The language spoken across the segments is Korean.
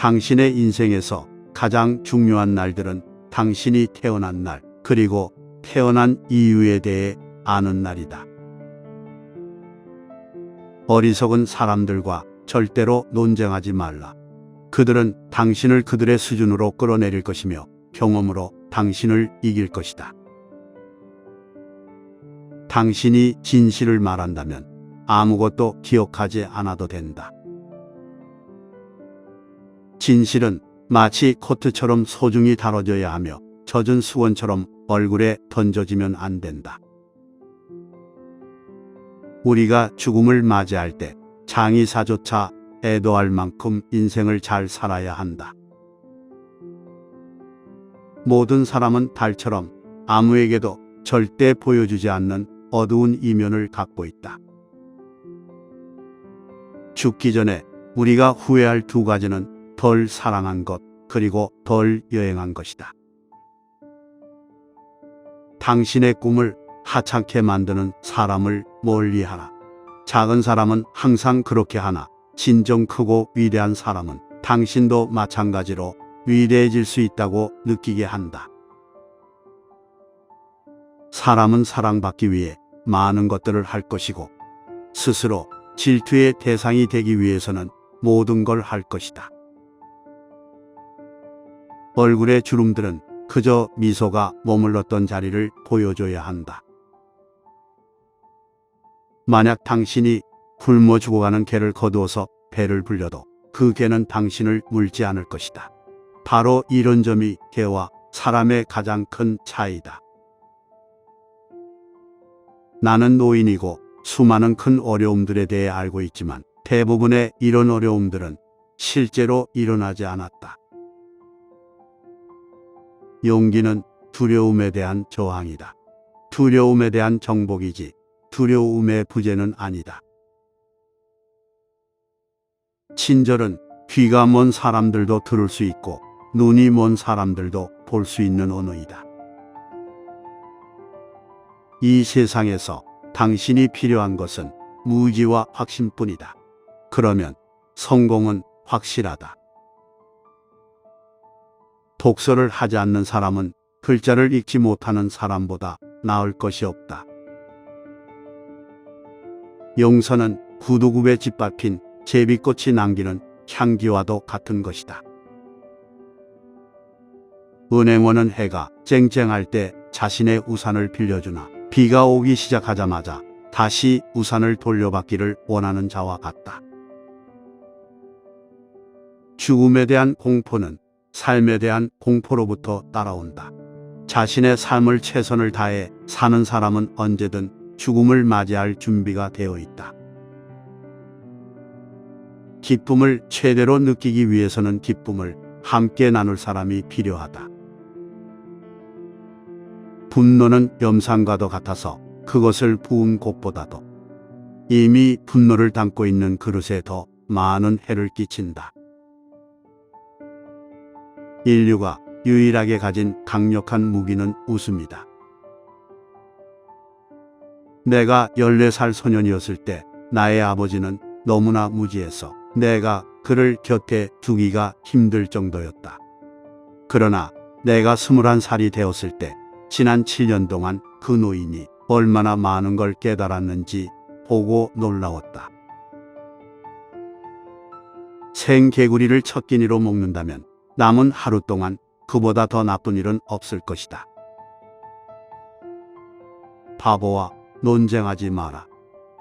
당신의 인생에서 가장 중요한 날들은 당신이 태어난 날, 그리고 태어난 이유에 대해 아는 날이다. 어리석은 사람들과 절대로 논쟁하지 말라. 그들은 당신을 그들의 수준으로 끌어내릴 것이며 경험으로 당신을 이길 것이다. 당신이 진실을 말한다면 아무것도 기억하지 않아도 된다. 진실은 마치 코트처럼 소중히 다뤄져야 하며 젖은 수건처럼 얼굴에 던져지면 안 된다. 우리가 죽음을 맞이할 때 장의사조차 애도할 만큼 인생을 잘 살아야 한다. 모든 사람은 달처럼 아무에게도 절대 보여주지 않는 어두운 이면을 갖고 있다. 죽기 전에 우리가 후회할 두 가지는 덜 사랑한 것, 그리고 덜 여행한 것이다. 당신의 꿈을 하찮게 만드는 사람을 멀리하라. 작은 사람은 항상 그렇게 하나 진정 크고 위대한 사람은 당신도 마찬가지로 위대해질 수 있다고 느끼게 한다. 사람은 사랑받기 위해 많은 것들을 할 것이고 스스로 질투의 대상이 되기 위해서는 모든 걸 할 것이다. 얼굴의 주름들은 그저 미소가 머물렀던 자리를 보여줘야 한다. 만약 당신이 굶어 죽어가는 개를 거두어서 배를 불려도 그 개는 당신을 물지 않을 것이다. 바로 이런 점이 개와 사람의 가장 큰 차이다. 나는 노인이고 수많은 큰 어려움들에 대해 알고 있지만 대부분의 이런 어려움들은 실제로 일어나지 않았다. 용기는 두려움에 대한 저항이다. 두려움에 대한 정복이지 두려움의 부재는 아니다. 친절은 귀가 먼 사람들도 들을 수 있고 눈이 먼 사람들도 볼 수 있는 언어이다. 이 세상에서 당신이 필요한 것은 무지와 확신뿐이다. 그러면 성공은 확실하다. 독서를 하지 않는 사람은 글자를 읽지 못하는 사람보다 나을 것이 없다. 용서는 구두굽에 짓밟힌 제비꽃이 남기는 향기와도 같은 것이다. 은행원은 해가 쨍쨍할 때 자신의 우산을 빌려주나 비가 오기 시작하자마자 다시 우산을 돌려받기를 원하는 자와 같다. 죽음에 대한 공포는 삶에 대한 공포로부터 따라온다. 자신의 삶을 최선을 다해 사는 사람은 언제든 죽음을 맞이할 준비가 되어 있다. 기쁨을 최대로 느끼기 위해서는 기쁨을 함께 나눌 사람이 필요하다. 분노는 염산과도 같아서 그것을 부은 곳보다도 이미 분노를 담고 있는 그릇에 더 많은 해를 끼친다. 인류가 유일하게 가진 강력한 무기는 웃음이다. 내가 14살 소년이었을 때 나의 아버지는 너무나 무지해서 내가 그를 곁에 두기가 힘들 정도였다. 그러나 내가 21살이 되었을 때 지난 7년 동안 그 노인이 얼마나 많은 걸 깨달았는지 보고 놀라웠다. 생개구리를 첫 끼니로 먹는다면 남은 하루 동안 그보다 더 나쁜 일은 없을 것이다. 바보와 논쟁하지 마라.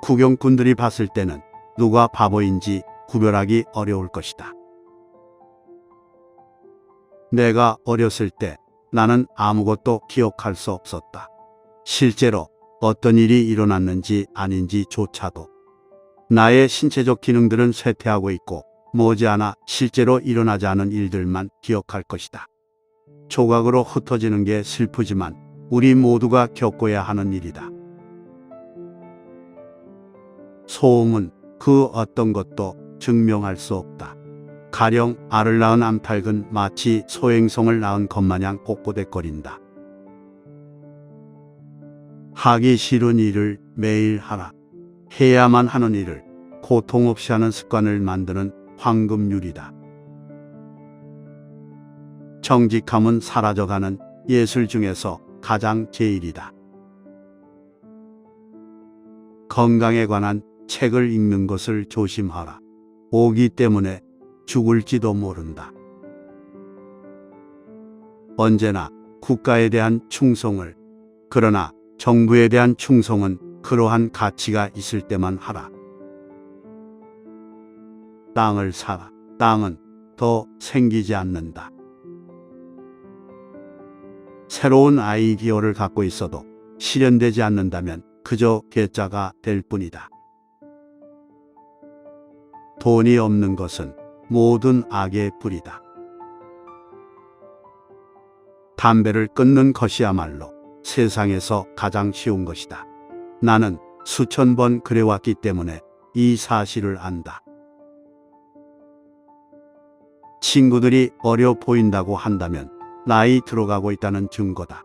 구경꾼들이 봤을 때는 누가 바보인지 구별하기 어려울 것이다. 내가 어렸을 때 나는 아무것도 기억할 수 없었다. 실제로 어떤 일이 일어났는지 아닌지조차도. 나의 신체적 기능들은 쇠퇴하고 있고 머지않아 실제로 일어나지 않은 일들만 기억할 것이다. 조각으로 흩어지는 게 슬프지만 우리 모두가 겪어야 하는 일이다. 소음은 그 어떤 것도 증명할 수 없다. 가령 알을 낳은 암탉은 마치 소행성을 낳은 것마냥 꼿꼿해거린다. 하기 싫은 일을 매일 하라. 해야만 하는 일을 고통 없이 하는 습관을 만드는 황금률이다. 정직함은 사라져가는 예술 중에서 가장 제일이다. 건강에 관한 책을 읽는 것을 조심하라. 오기 때문에 죽을지도 모른다. 언제나 국가에 대한 충성을, 그러나 정부에 대한 충성은 그러한 가치가 있을 때만 하라. 땅을 사라. 땅은 더 생기지 않는다. 새로운 아이디어를 갖고 있어도 실현되지 않는다면 그저 괴짜가 될 뿐이다. 돈이 없는 것은 모든 악의 뿌리다. 담배를 끊는 것이야말로 세상에서 가장 쉬운 것이다. 나는 수천 번 그래왔기 때문에 이 사실을 안다. 친구들이 어려 보인다고 한다면 나이 들어가고 있다는 증거다.